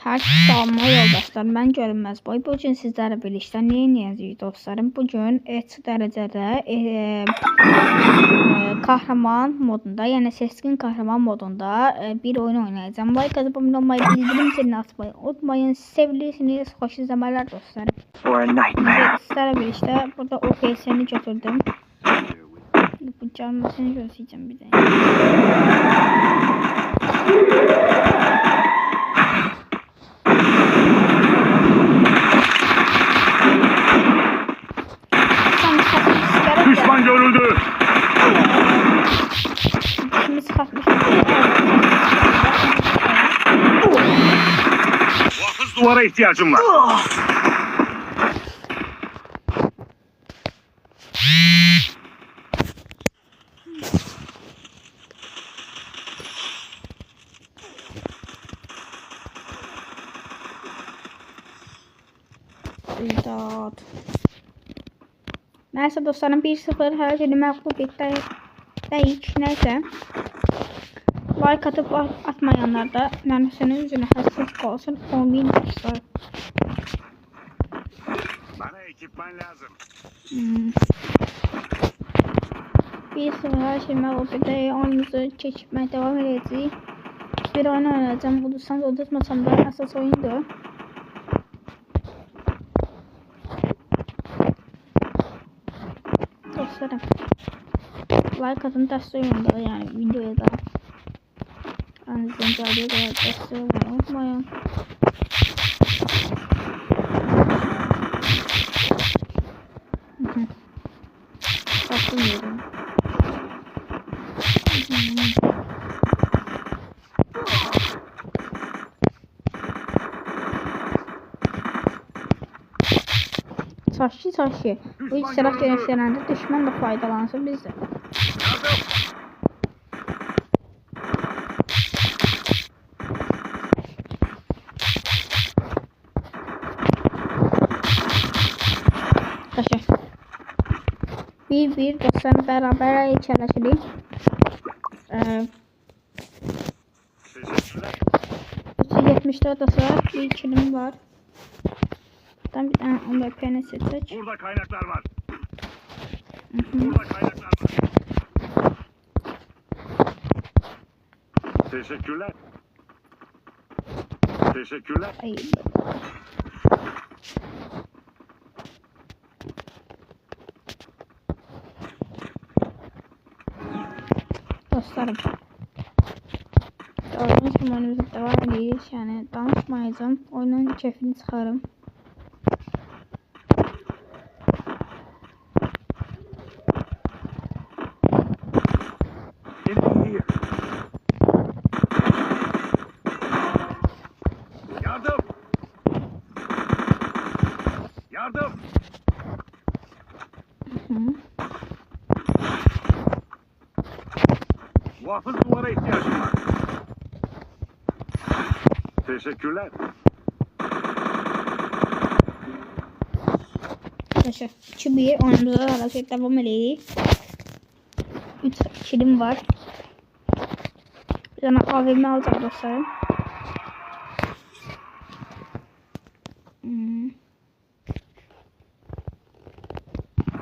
Hər salma yoldaşlar, mən görünməz boy. Bugün sizlərlə birlikdə nə edəcəyik dostlarım? Bugün heç dərəcədə kahraman modunda, yəni seçkin kahraman modunda bir oyun oynayacağım. Like atıp abone olmayı, bildirim zilini açmayı unutmayın. Sevilirsiniz, xoş izləmələr dostlarım. Sizlərlə birlikdə burada OPS'ni götürdüm. Bu canlısını göstereceğim bir de. Düşman görüldü. Muhafız duvara ihtiyacım var. Neyse dostlarım 1-0 her günü məğlubiyyətdəyik. Neyse. Like atıp atmayanlar da nənəsinin üzünə həssas olsun. 10.000 dostlar. Bana ekipman lazım. 1-0 her şey məğlubiyyətdəyik. Oyunumuzu keçmeye devam edəcəyik. Bir oyun oynayacağım. Udursanız udurmasam da əsas oyundur. Dostlarım, like atın, destek da yani videoya da anlayacağım da destek olmayı unutmayın. Bakmıyorum. Taşı. Bu ilk silah dönüşlerinde düşman da faydalansın bizde. Taşı. Bir dostlarım beraber içerleşelim. 374 dostlar. Bir kilim var. Bir tane OMP'ni seçecek. Burada kaynaklar var. Burada kaynaklar var. Teşekkürler. Teşekkürler. Ay. Dostlarım. Gördüğünüz gibi oyunumuza devam ediyoruz. Yani danışmayacağım. Oyunun keyfini çıkarım. Yardım. Muhafız duvara ihtiyacım var. Teşekkürler. Arkadaşlar 2-1 oyunumuza hareket devam edelim. 3 kilim var. Bir tane AVM alacağım dostlarım.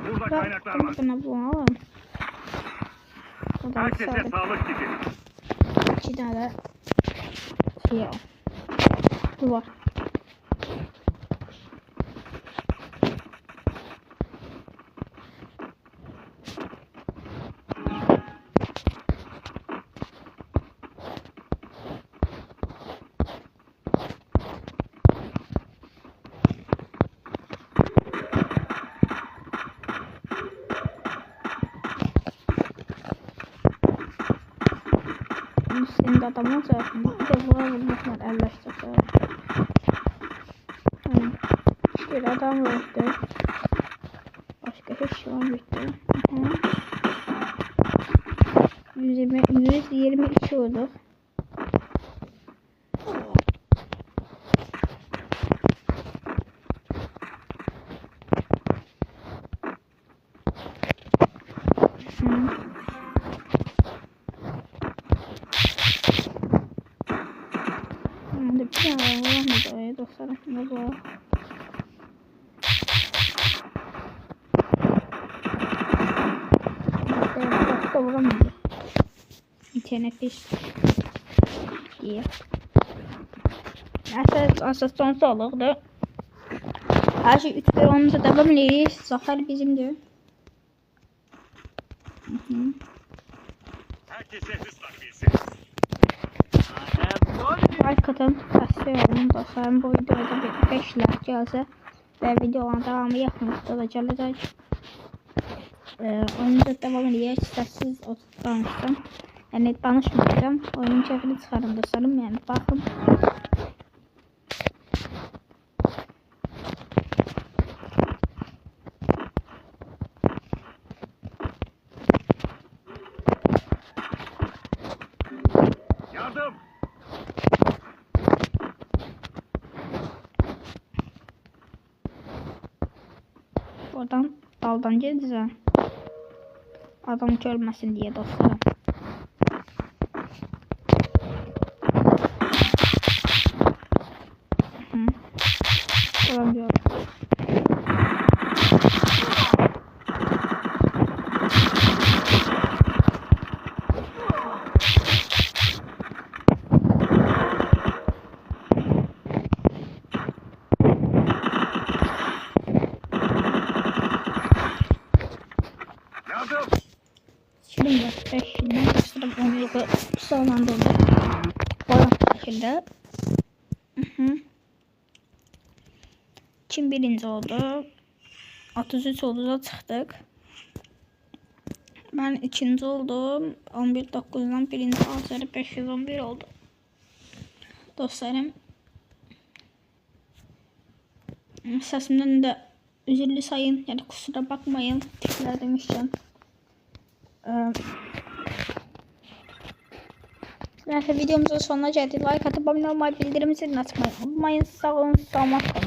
Burada kaynaklar var. Bana bunu alalım. Herkese sağlık gibi. 2 tane şey al. Duvar. Senin de adamın tarafında bir de buna vurmak var elleştirdi. Bir adam vurdu. Başka hiç şey olmadı. 122 oldu. Vuramayacağım dostlarım. Ne bu? Başka vuramayacağım. İnternet iş. İyi. Əsas son sağlıqdır. Her şey 3 bölümümüzə devam edirik. Zafer bizimdir. Herkese hızlar bilsin. Like atın. Basıyorum dostlarım. Bu videoda 5 like gelse ve videonun devamı yaxınlıqda da gələcək. Oyunumuza devam edək. Səssiz danışdım. Yəni danışmayacağım. Oyunun keyfini çıxarım dostlarım. Yəni baxın. Yardım. Oradan daldan gedəcəm. Adam görməsin deyə dostlarım. Adam gör. Yardım. Şimdi 5 yıldan başladım 10 yılı sonlandırdım. Boyan şekilde. Kim birinci oldu? 33 oldu çıxdıq. Ben ikinci oldum. 11.9'dan birinci Azeri 511 oldu. Dostlarım. Sesimden de üzüllü sayın. Yani kusura bakmayın. Tikler demişken. Neyse videomuzun sonuna geldik. Like atıp abone olmayı, bildirim zilini açmayı unutmayın. Sağ olun, selamat kalın.